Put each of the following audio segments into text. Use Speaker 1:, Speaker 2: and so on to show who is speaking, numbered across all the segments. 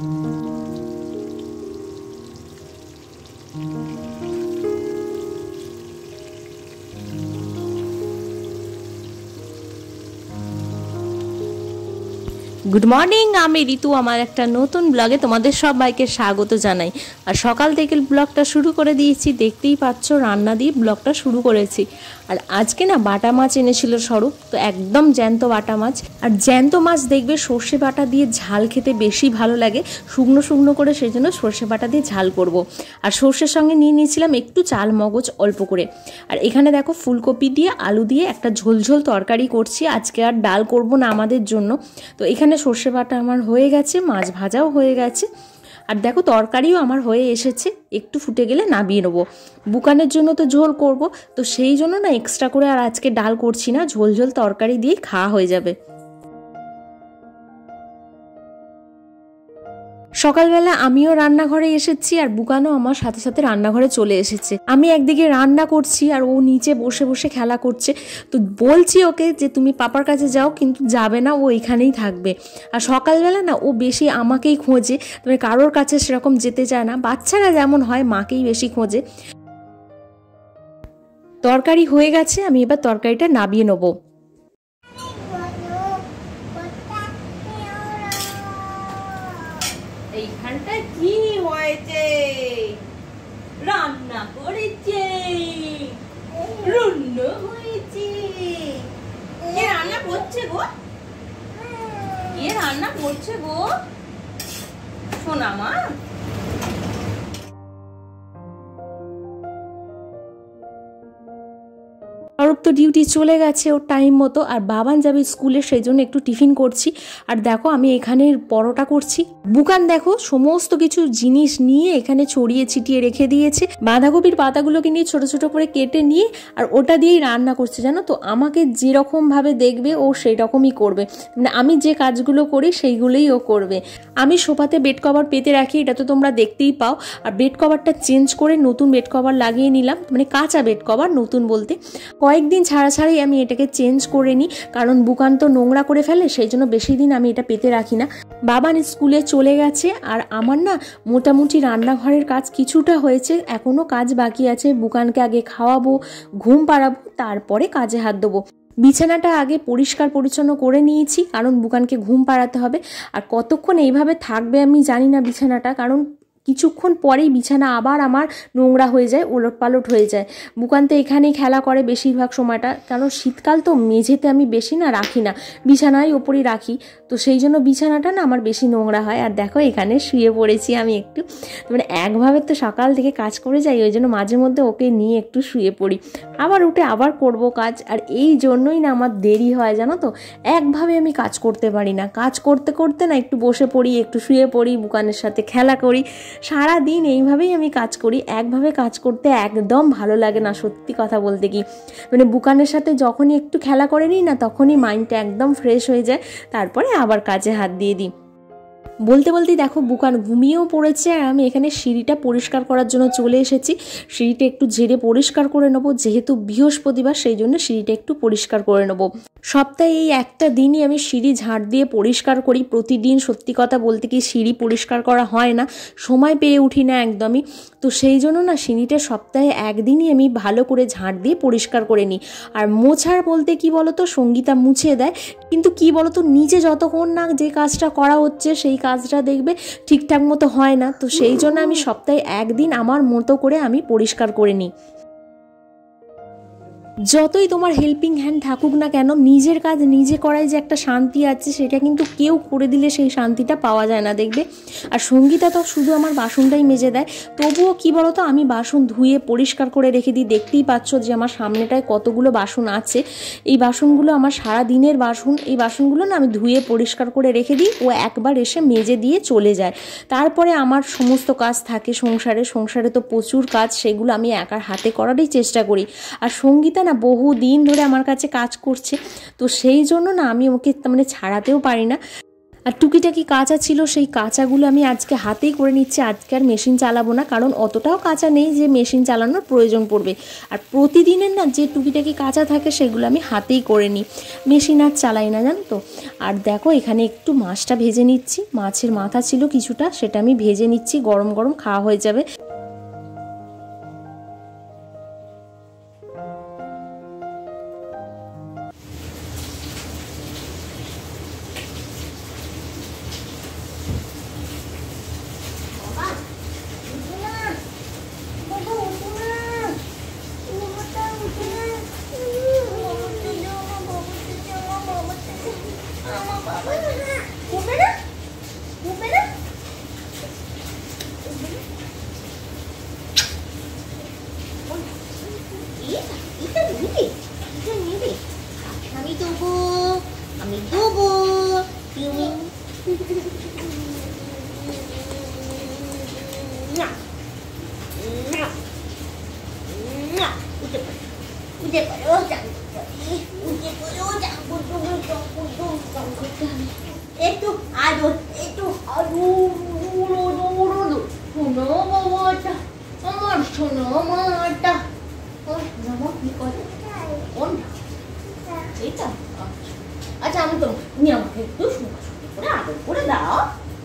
Speaker 1: Good morning, আমি ঋতু। আমার একটা নতুন ব্লগে তোমাদের সবাইকে স্বাগত জানাই। আর সকাল থেকে ব্লগটা শুরু করে দিয়েছি, দেখতেই পাচ্ছ রান্না দিয়ে ব্লগটা শুরু করেছি। আর আজকে না বাটা মাছ এনেছিল স্বরূপ, তো একদম জ্যান্ত বাটা মাছ। আর জ্যান্ত মাছ দেখবে সর্ষে বাটা দিয়ে ঝাল খেতে বেশি ভালো লাগে, শুকনো শুকনো করে, সেই জন্য সর্ষে বাটা দিয়ে ঝাল করব। আর সর্ষের সঙ্গে নিয়ে নিয়েছিলাম একটু চাল মগজ অল্প করে। আর এখানে দেখো ফুলকপি দিয়ে আলু দিয়ে একটা ঝোলঝোল তরকারি করছি। আজকে আর ডাল করব না আমাদের জন্য। তো এখানে সর্ষে বাটা আমার হয়ে গেছে, মাছ ভাজাও হয়ে গেছে, আর দেখো তরকারিও আমার হয়ে এসেছে। একটু ফুটে গেলে নামিয়ে নেবো। বুকানের জন্য তো ঝোল করব, তো সেই জন্য না এক্সট্রা করে আর আজকে ডাল করছি না, ঝোল ঝোল তরকারি দিয়ে খাওয়া হয়ে যাবে। সকালবেলা আমিও রান্নাঘরে এসেছি, আর বুকানও আমার সাথে সাথে রান্নাঘরে চলে এসেছে। আমি একদিকে রান্না করছি আর ও নিচে বসে বসে খেলা করছে। তো বলছি ওকে যে তুমি পাপার কাছে যাও, কিন্তু যাবে না, ও এখানেই থাকবে। আর সকালবেলা না ও বেশি আমাকেই খোঁজে, তবে কারোর কাছে সেরকম যেতে চায় না। বাচ্চারা যেমন হয়, মাকেই বেশি খোঁজে। তরকারি হয়ে গেছে, আমি এবার তরকারিটা নামিয়ে নেবো। এইখানটা কি হয়েছে? রান্না করেছে, রান্না হয়েছে। কে রান্না করছে গো? কে রান্না করছে গো? সোনা মা। স্বরূপ তো ডিউটি চলে গেছে ওর টাইম মতো, আর বাবান যাবে স্কুলে, সেই জন্য একটু টিফিন করছি। আর দেখো আমি এখানে পরোটা করছি। বুকান দেখো সমস্ত কিছু জিনিস নিয়ে এখানে ছড়িয়ে ছিটিয়ে রেখে দিয়েছে। বাঁধাকপির পাতাগুলোকে নিয়ে ছোট ছোট করে কেটে নিয়ে আর ওটা দিয়েই রান্না করছে, জানো তো। আমাকে যেরকম ভাবে দেখবে ও সেই রকমই করবে, মানে আমি যে কাজগুলো করি সেইগুলোই ও করবে। আমি সোফাতে বেড কভার পেতে রাখি, এটা তো তোমরা দেখতেই পাও। আর বেড কভারটা চেঞ্জ করে নতুন বেড কভার লাগিয়ে নিলাম, মানে কাঁচা বেড কভার, নতুন বলতে কয়েকদিন ছাড়া ছাড়াই আমি এটাকে চেঞ্জ করে নিই, কারণ বুকান তো নোংরা করে ফেলে, সেই জন্য বেশি দিন আমি এটা পেতে রাখি না। বাবান স্কুলে চলে গেছে, আর আমার না মোটামুটি রান্নাঘরের কাজ কিছুটা হয়েছে, এখনো কাজ বাকি আছে। বুকানকে আগে খাওয়াবো, ঘুম পাড়াবো, তারপরে কাজে হাত দেবো। বিছানাটা আগে পরিষ্কার পরিচ্ছন্ন করে নিয়েছি, কারণ বুকানকে ঘুম পাড়াতে হবে। আর কতক্ষণ এইভাবে থাকবে আমি জানি না বিছানাটা, কারণ কিছুক্ষণ পরেই বিছানা আবার আমার নোংরা হয়ে যায়, ওলটপালট হয়ে যায়। বুকান তো এখানেই খেলা করে বেশিরভাগ সময়টা, কারণ শীতকাল তো মেঝেতে আমি বেশি না রাখি না, বিছানায় ওপরই রাখি, তো সেই জন্য বিছানাটা না আমার বেশি নোংরা হয়। আর দেখো এখানে শুয়ে পড়েছি আমি একটু, মানে একভাবে তো সকাল থেকে কাজ করে যাই, ওই জন্য মাঝে মধ্যে ওকে নিয়ে একটু শুয়ে পড়ি, আবার উঠে আবার করব কাজ। আর এই জন্যই না আমার দেরি হয়, জানো তো। একভাবে আমি কাজ করতে পারি না, কাজ করতে করতে না একটু বসে পড়ি, একটু শুয়ে পড়ি, বুকানের সাথে খেলা করি, সারা দিন এইভাবেই আমি কাজ করি। একভাবে কাজ করতে একদম ভালো লাগে না, সত্যি কথা বলতে কি। মানে বুকানের সাথে যখনই একটু খেলা করে নিই না, তখনই মাইন্ডটা একদম ফ্রেশ হয়ে যায়, তারপরে আবার কাজে হাত দিয়ে দিই। বলতে বলতেই দেখো বুকান ঘুমিয়েও পড়েছে, আর আমি এখানে সিঁড়িটা পরিষ্কার করার জন্য চলে এসেছি। সিঁড়িটা একটু ঝেড়ে পরিষ্কার করে নেবো, যেহেতু বৃহস্পতিবার, সেই জন্য সিঁড়িটা একটু পরিষ্কার করে নেবো। সপ্তাহে এই একটা দিনই আমি সিঁড়ি ঝাড় দিয়ে পরিষ্কার করি। প্রতিদিন সত্যি কথা বলতে কি সিঁড়ি পরিষ্কার করা হয় না, সময় পেয়ে উঠি না একদমই। তো সেই জন্য না সিঁড়িটা সপ্তাহে একদিনই আমি ভালো করে ঝাড় দিয়ে পরিষ্কার করে নিই। আর মোছার বলতে কি বলতো, সঙ্গীতা মুছে দেয়, কিন্তু কি বলতো নিজে যতক্ষণ না যে কাজটা করা হচ্ছে সেই কাজটা দেখবে ঠিকঠাক মতো হয় না। তো সেই জন্য আমি সপ্তাহে একদিন আমার মতো করে আমি পরিষ্কার করে নিই। যতই তোমার হেল্পিং হ্যান্ড থাকুক না কেন, নিজের কাজ নিজে করাই যে একটা শান্তি আছে, সেটা কিন্তু কেউ করে দিলে সেই শান্তিটা পাওয়া যায় না, দেখবে। আর সঙ্গীতা তো শুধু আমার বাসনটাই মেজে দেয়, তবুও কি বলতো আমি বাসন ধুয়ে পরিষ্কার করে রেখে দিই। দেখতেই পাচ্ছ যে আমার সামনেটায় কতগুলো বাসন আছে। এই বাসনগুলো আমার সারা দিনের বাসন, এই বাসনগুলো না আমি ধুয়ে পরিষ্কার করে রেখে দিই, ও একবার এসে মেজে দিয়ে চলে যায়। তারপরে আমার সমস্ত কাজ থাকে সংসারে তো প্রচুর কাজ, সেগুলো আমি একার হাতে করারই চেষ্টা করি। আর সঙ্গীতা না বহু দিন ধরে আমার কাছে কাজ করছে, তো সেই জন্য না আমি ওকে মানে ছাড়াতেও পারি না। আর টুকিটাকি কাঁচা ছিল, সেই কাঁচাগুলো আমি আজকে হাতেই করে নিচ্ছি। আজকে আর মেশিন চালাবো না, কারণ অতটাও কাঁচা নেই যে মেশিন চালানোর প্রয়োজন পড়বে। আর প্রতিদিনের না যে টুকিটাকি কাঁচা থাকে সেগুলো আমি হাতেই করে নিই, মেশিন আর চালাই না, জানো তো। আর দেখো এখানে একটু মাছটা ভেজে নিচ্ছি, মাছের মাথা ছিল কিছুটা, সেটা আমি ভেজে নিচ্ছি, গরম গরম খাওয়া হয়ে যাবে।
Speaker 2: আমি দেবো উঠে পড়ো একটু আদর, একটু আদর। শোনো বাবাটা, আমার শোনো মাটা, কি করে কোনটা এটা? আচ্ছা আমি তো, তুমি আমাকে একটু সুন্দর করে আদর করে দাও,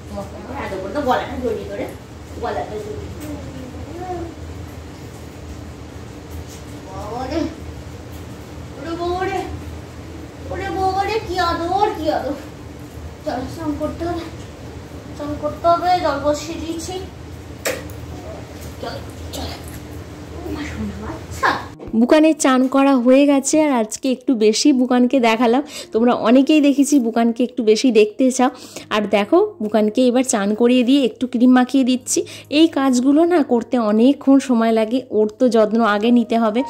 Speaker 2: তোমাকে আমার আদর করে দাও, গলাটা জড়িয়ে ধরে, গলাটা জড়িয়ে বাবারে, ওরে বাবারে, ওরে বাবারে, কি আদর, কি আদর। চলো স্নান করতে হবে, স্নান করতে হবে, জল বসিয়ে দিয়েছি। চলো চলো, আচ্ছা
Speaker 1: বুকানের চান করা হয়ে গেছে। আর আজকে একটু বেশি বুকানকে দেখালাম, তোমরা অনেকেই দেখেছি বুকানকে একটু বেশি দেখতে চাও। আর দেখো বুকানকে এবার চান করিয়ে দিয়ে একটু ক্রিম মাখিয়ে দিচ্ছি। এই কাজগুলো না করতে অনেকক্ষণ সময় লাগে, ওর তো যত্ন আগে নিতে হবে।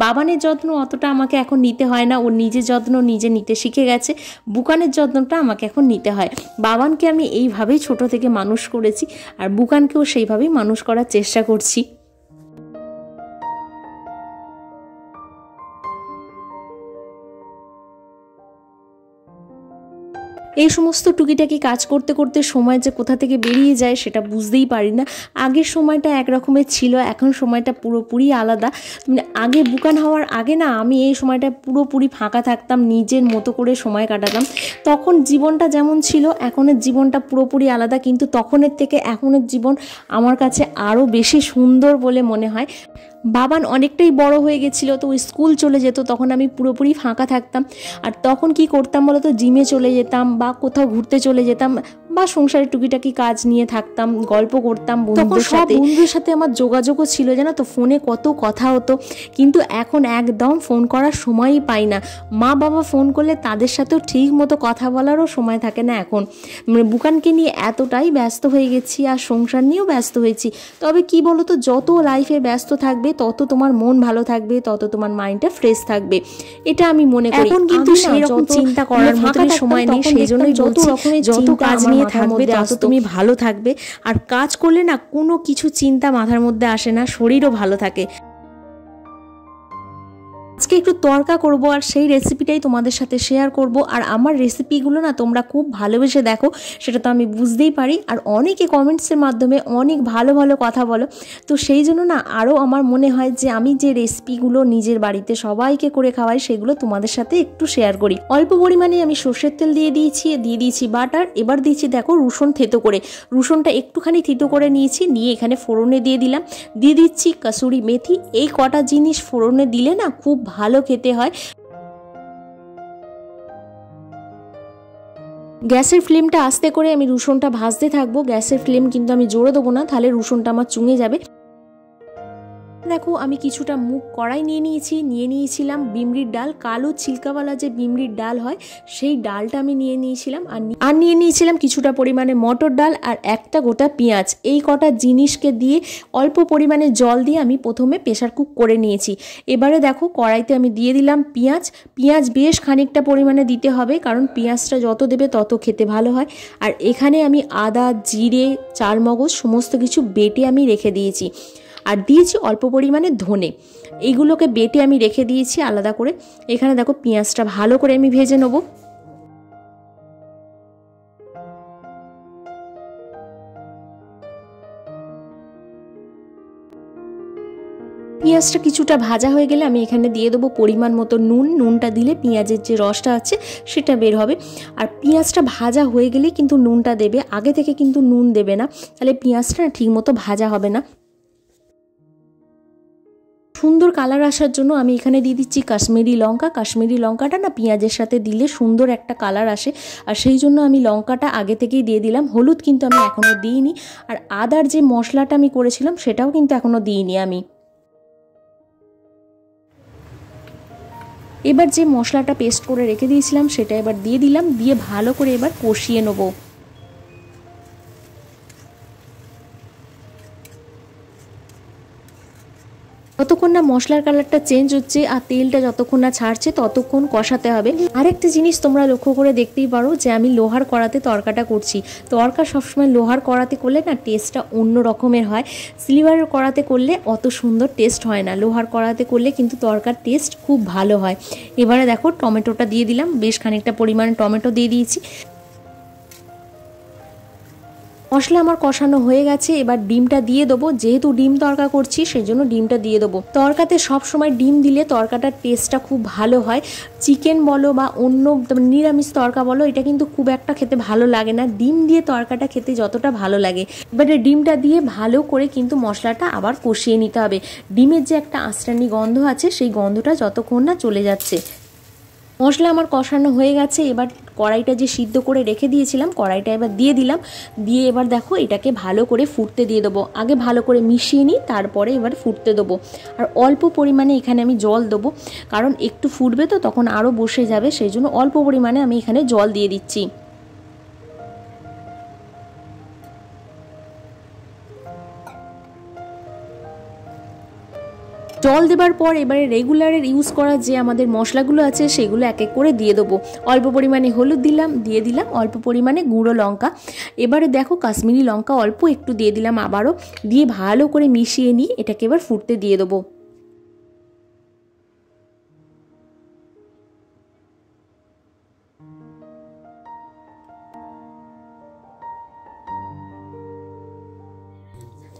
Speaker 1: বাবানের যত্ন অতটা আমাকে এখন নিতে হয় না, ওর নিজের যত্ন নিজে নিতে শিখে গেছে। বুকানের যত্নটা আমাকে এখন নিতে হয়। বাবানকে আমি এইভাবেই ছোট থেকে মানুষ করেছি, আর বুকানকেও সেইভাবেই মানুষ করার চেষ্টা করছি। এই সমস্ত টুকিটাকি কাজ করতে করতে সময় যে কোথা থেকে বেরিয়ে যায় সেটা বুঝতেই পারি না। আগের সময়টা একরকমের ছিল, এখন সময়টা পুরোপুরি আলাদা। মানে আগে বুকান হওয়ার আগে না আমি এই সময়টা পুরোপুরি ফাঁকা থাকতাম, নিজের মতো করে সময় কাটাতাম। তখন জীবনটা যেমন ছিল এখনের জীবনটা পুরোপুরি আলাদা, কিন্তু তখনের থেকে এখনের জীবন আমার কাছে আরও বেশি সুন্দর বলে মনে হয়। বাবান অনেকটাই বড় হয়ে গেছিলো, তো ওই স্কুল চলে যেত, তখন আমি পুরোপুরি ফাঁকা থাকতাম। আর তখন কি করতাম বলো তো, জিমে চলে যেতাম বা কোথাও ঘুরতে চলে যেতাম, বা সংসারের টুকিটাকি কাজ নিয়ে থাকতাম, গল্প করতাম বন্ধুদের সাথে। বন্ধুদের সাথে আমার যোগাযোগও ছিল, জানো তো, ফোনে কত কথা হতো। কিন্তু এখন একদম ফোন করার সময়ই পাই না। মা বাবা ফোন করলে তাদের সাথেও ঠিক মতো কথা বলারও সময় থাকে না এখন। মানে বুকানকে নিয়ে এতটাই ব্যস্ত হয়ে গেছি, আর সংসার নিয়েও ব্যস্ত হয়েছি। তবে কি বলো তো, যত লাইফে ব্যস্ত থাকবে তত তোমার মন ভালো থাকবে, তত তোমার মাইন্ডটা ফ্রেশ থাকবে, এটা আমি মনে করি। এখন কিন্তু সেই রকম চিন্তা করার মতো সময় নেই, সেই জন্যই যত রকমের যত কাজ নিয়ে থাকবে তত তুমি ভালো থাকবে। আর কাজ করলে না কোনো কিছু চিন্তা মাথার মধ্যে আসে না, শরীরও ভালো থাকে। আজকে একটু তড়কা করব, আর সেই রেসিপিটাই তোমাদের সাথে শেয়ার করব। আর আমার রেসিপিগুলো না তোমরা খুব ভালোবেসে দেখো, সেটা তো আমি বুঝতেই পারি। আর অনেকে কমেন্টসের মাধ্যমে অনেক ভালো ভালো কথা বলো, তো সেই জন্য না আরও আমার মনে হয় যে আমি যে রেসিপিগুলো নিজের বাড়িতে সবাইকে করে খাওয়াই সেগুলো তোমাদের সাথে একটু শেয়ার করি। অল্প পরিমাণে আমি সর্ষের তেল দিয়ে দিয়েছি বাটার। এবার দিয়েছি দেখো রসুন থেতো করে, রসুনটা একটুখানি থেতো করে নিয়েছি, নিয়ে এখানে ফোড়নে দিয়ে দিচ্ছি কসুরি মেথি। এই কটা জিনিস ফোড়নে দিলে না খুব ভালো খেতে হয়। গ্যাসের ফ্লেমটা আস্তে করে আমি রসুনটা ভাজতে থাকবো। গ্যাসের ফ্লেম কিন্তু আমি জোরে দেবো না, তাহলে রসুনটা আমার চুঙে যাবে। দেখো আমি কিছুটা মুগ কড়াই নিয়ে নিয়েছিলাম বিমড়ির ডাল, কালো ছিলকাওয়ালা যে বিমড়ির ডাল হয় সেই ডালটা আমি নিয়ে নিয়েছিলাম। আর নিয়ে নিয়েছিলাম কিছুটা পরিমাণে মটর ডাল, আর একটা গোটা পেঁয়াজ। এই কটা জিনিসকে দিয়ে অল্প পরিমাণে জল দিয়ে আমি প্রথমে প্রেসার কুক করে নিয়েছি। এবারে দেখো কড়াইতে আমি দিয়ে দিলাম পেঁয়াজ বেশ খানিকটা পরিমাণে দিতে হবে, কারণ পেঁয়াজটা যত দেবে তত খেতে ভালো হয়। আর এখানে আমি আদা, জিরে, চারমগজ সমস্ত কিছু বেটে আমি রেখে দিয়েছি, আর দিয়েছি অল্প পরিমাণে ধনে। এইগুলোকে বেটে আমি রেখে দিয়েছি আলাদা করে। এখানে দেখো পেঁয়াজটা ভালো করে আমি ভেজে নেব। পেঁয়াজটা কিছুটা ভাজা হয়ে গেলে আমি এখানে দিয়ে দেবো পরিমাণ মতো নুন। নুনটা দিলে পেঁয়াজের যে রসটা আছে সেটা বের হবে। আর পেঁয়াজটা ভাজা হয়ে গেলেই কিন্তু নুনটা দেবে, আগে থেকে কিন্তু নুন দেবে না, তাহলে পেঁয়াজটা ঠিক মতো ভাজা হবে না। সুন্দর কালার আসার জন্য আমি এখানে দিয়ে দিচ্ছি কাশ্মীরি লঙ্কা। কাশ্মীরি লঙ্কাটা না পেঁয়াজের সাথে দিলে সুন্দর একটা কালার আসে, আর সেই জন্য আমি লঙ্কাটা আগে থেকেই দিয়ে দিলাম। হলুদ কিন্তু আমি এখনও দিইনি, আর আদার যে মশলাটা আমি করেছিলাম সেটাও কিন্তু এখনও দিইনি আমি। এবার যে মশলাটা পেস্ট করে রেখে দিয়েছিলাম সেটা এবার দিয়ে দিলাম, দিয়ে ভালো করে এবার কষিয়ে নেবো। যতক্ষণ না মশলার কালারটা চেঞ্জ হচ্ছে আর তেলটা যতক্ষণ না ছাড়ছে ততক্ষণ কষাতে হবে। আরেকটা জিনিস তোমরা লক্ষ্য করে দেখতেই পারো যে আমি লোহার কড়াতে তরকাটা করছি। তরকা সবসময় লোহার কড়াতে করলে না টেস্টটা অন্য রকমের হয়, সিলভারের কড়াতে করলে অত সুন্দর টেস্ট হয় না। লোহার কড়াতে করলে কিন্তু তরকার টেস্ট খুব ভালো হয়। এবারে দেখো টমেটোটা দিয়ে দিলাম, বেশ খানিকটা পরিমাণে টমেটো দিয়ে দিয়েছি। মশলা আমার কষানো হয়ে গেছে, এবার ডিমটা দিয়ে দেবো। যেহেতু ডিম তরকা করছি সেই জন্য ডিমটা দিয়ে দেবো। তরকাতে সব সময় ডিম দিলে তরকাটার টেস্টটা খুব ভালো হয়। চিকেন বলো বা অন্য নিরামিষ তরকা বলো, এটা কিন্তু খুব একটা খেতে ভালো লাগে না, ডিম দিয়ে তরকাটা খেতে যতটা ভালো লাগে। এবারে ডিমটা দিয়ে ভালো করে কিন্তু মশলাটা আবার কষিয়ে নিতে হবে। ডিমের যে একটা আঁচড়ানি গন্ধ আছে সেই গন্ধটা যতক্ষণ না চলে যাচ্ছে। মশলা আমার কষানো হয়ে গেছে, এবার কড়াইটা যে সিদ্ধ করে রেখে দিয়েছিলাম কড়াইটা এবার দিয়ে দিলাম। দিয়ে এবার দেখো এটাকে ভালো করে ফুটতে দিয়ে দেবো। আগে ভালো করে মিশিয়ে নিই, তারপরে এবার ফুটতে দেবো। আর অল্প পরিমাণে এখানে আমি জল দেবো, কারণ একটু ফুটবে তো তখন আরও বসে যাবে, সেই জন্য অল্প পরিমাণে আমি এখানে জল দিয়ে দিচ্ছি। জল দেবার পর এবারে রেগুলারের ইউজ করা যে আমাদের মশলাগুলো আছে সেগুলো এক এক করে দিয়ে দেবো। অল্প পরিমাণে হলুদ দিলাম, দিয়ে দিলাম অল্প পরিমাণে গুঁড়ো লঙ্কা। এবারে দেখো কাশ্মীরি লঙ্কা অল্প একটু দিয়ে দিলাম আবারও, দিয়ে ভালো করে মিশিয়ে নিয়ে এটাকে এবার ফুটতে দিয়ে দেবো।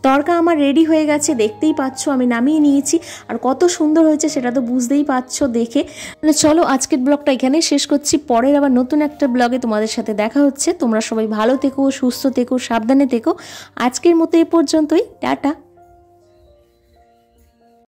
Speaker 1: তরকা আমার রেডি হয়ে গেছে, দেখতেই পাচ্ছ আমি নামিয়ে নিয়েছি। আর কত সুন্দর হয়েছে সেটা তো বুঝতেই পারছো দেখে। চলো আজকের ব্লগটা এখানেই শেষ করছি, পরের আবার নতুন একটা ব্লগে তোমাদের সাথে দেখা হচ্ছে। তোমরা সবাই ভালো থেকো, সুস্থ থেকো, সাবধানে থেকো। আজকের মতো এ পর্যন্তই, টাটা।